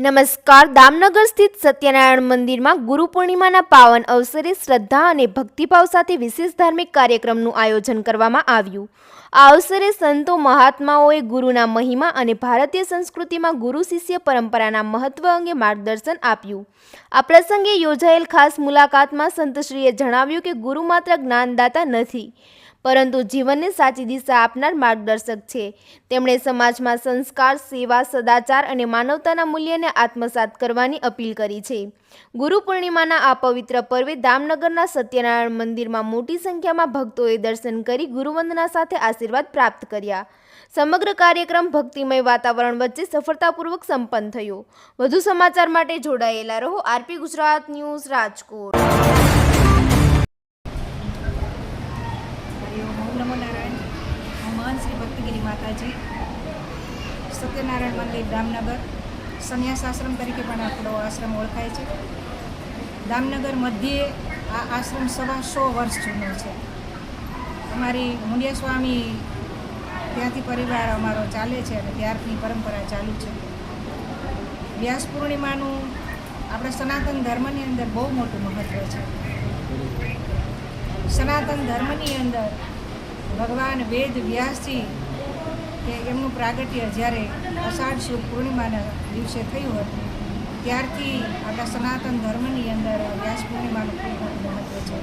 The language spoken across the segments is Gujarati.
નમસ્કાર. દામનગર સ્થિત સત્યનારાયણ મંદિરમાં ગુરુ પૂર્ણિમાના પાવન અવસરે શ્રદ્ધા અને ભક્તિભાવ સાથે વિશેષ ધાર્મિક કાર્યક્રમનું આયોજન કરવામાં આવ્યું. આ અવસરે સંતો મહાત્માઓએ ગુરુના મહિમા અને ભારતીય સંસ્કૃતિમાં ગુરુ શિષ્ય પરંપરાના મહત્વ અંગે માર્ગદર્શન આપ્યું. આ પ્રસંગે યોજાયેલ ખાસ મુલાકાતમાં સંતશ્રીએ જણાવ્યું કે ગુરુ માત્ર જ્ઞાનદાતા નથી, પરંતુ જીવનને સાચી દિશા આપનાર માર્ગદર્શક છે. તેમણે સમાજમાં સંસ્કાર, સેવા, સદાચાર અને માનવતાના મૂલ્યને આત્મસાત કરવાની અપીલ કરી છે. ગુરુ પૂર્ણિમાના આ પવિત્ર પર્વે દામનગરના સત્યનારાયણ મંદિરમાં મોટી સંખ્યામાં ભક્તોએ દર્શન કરી ગુરુવંદના સાથે આશીર્વાદ પ્રાપ્ત કર્યા. સમગ્ર કાર્યક્રમ ભક્તિમય વાતાવરણ વચ્ચે સફળતાપૂર્વક સંપન્ન થયો. વધુ સમાચાર માટે જોડાયેલા રહો. RP Gujarat news, Rajkot. નમો નારાયણ. હું મહંત શ્રી ભક્તિગીરી માતાજી, સત્યનારાયણ મંદિર દામનગર, સંન્યાસ આશ્રમ તરીકે પણ આપણો આશ્રમ ઓળખાય છે. દામનગર મધ્યે આ આશ્રમ 125 વર્ષ જૂનો છે. અમારી મુંડિયા સ્વામી ત્યાંથી પરિવાર અમારો ચાલે છે અને ત્યારથી પરંપરા ચાલુ છે. વ્યાસ પૂર્ણિમાનું આપણા સનાતન ધર્મની અંદર બહુ મોટું મહત્ત્વ છે. સનાતન ધર્મની અંદર ભગવાન વેદ વ્યાસજી કે એમનું પ્રાગટ્ય જ્યારે અષાઢ શુક્લ પૂર્ણિમાના દિવસે થયું હતું, ત્યારથી આપણા સનાતન ધર્મની અંદર વ્યાસ પૂર્ણિમાનું ખૂબ મોટું મહત્ત્વ છે.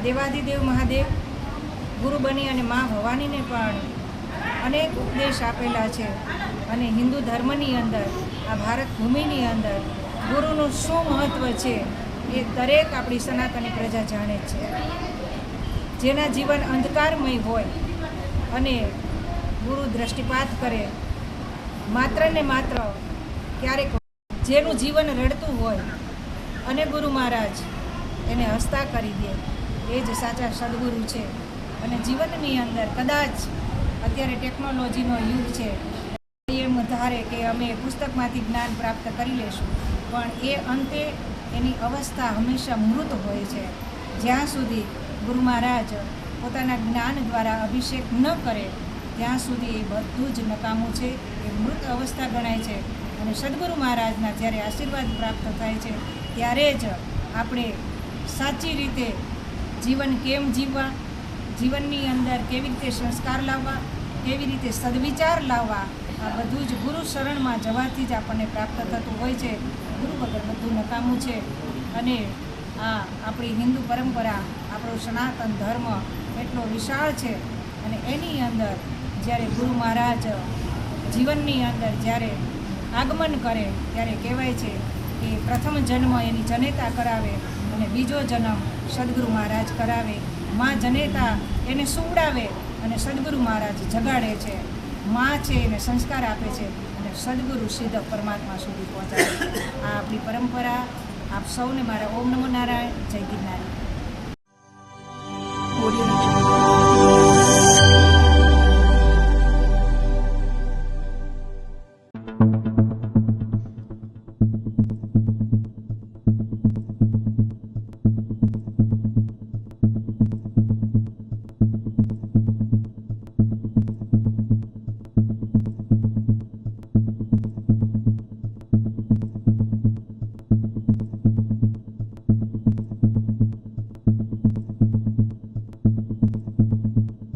દેવાધિદેવ મહાદેવ ગુરુ બની અને મા ભવાનીને પણ અનેક ઉપદેશ આપેલા છે. અને હિન્દુ ધર્મની અંદર, આ ભારત ભૂમિની અંદર ગુરુનું શું મહત્ત્વ છે એ દરેક આપણી સનાતની પ્રજા જાણે છે. જેના જીવન અંધકારમય હોય અને ગુરુ દ્રષ્ટિપાત કરે, માત્ર ને માત્ર ક્યારેક જેનું જીવન રડતું હોય અને ગુરુ મહારાજ એને હસતા કરી દે, એ જ સાચા સદગુરુ છે. અને જીવનની અંદર કદાચ અત્યારે ટેકનોલોજીનો યુગ છે, એમ ધારે કે અમે પુસ્તકમાંથી જ્ઞાન પ્રાપ્ત કરી લેશું, પણ એ અંતે એની અવસ્થા હંમેશા મૃત હોય છે. જ્યાં સુધી ગુરુ મહારાજ પોતાના જ્ઞાન દ્વારા અભિષેક ન કરે ત્યાં સુધી એ બધું જ નકામું છે, એ મૃત અવસ્થા ગણાય છે. અને સદગુરુ મહારાજના જ્યારે આશીર્વાદ પ્રાપ્ત થાય છે ત્યારે જ આપણે સાચી રીતે જીવન કેમ જીવવા, જીવનની અંદર કેવી રીતે સંસ્કાર લાવવા, કેવી રીતે સદવિચાર લાવવા, આ બધું જ ગુરુ શરણમાં જવાથી જ આપણને પ્રાપ્ત થતું હોય છે. ગુરુ વગર બધું નકામું છે. અને આ આપણી હિન્દુ પરંપરા, આપણો સનાતન ધર્મ એટલો વિશાળ છે. અને એની અંદર જ્યારે ગુરુ મહારાજ જીવનની અંદર જ્યારે આગમન કરે ત્યારે કહેવાય છે કે પ્રથમ જન્મ એની જનેતા કરાવે અને બીજો જન્મ સદગુરુ મહારાજ કરાવે. માં જનેતા એને સુવડાવે અને સદગુરુ મહારાજ જગાડે છે. માં છે એને સંસ્કાર આપે છે અને સદગુરુ સીધા પરમાત્મા સુધી પહોંચાડે છે. આ આપણી પરંપરા. આપ સૌને મારા ઓમ નમો નારાયણ. જય ગિરનારી.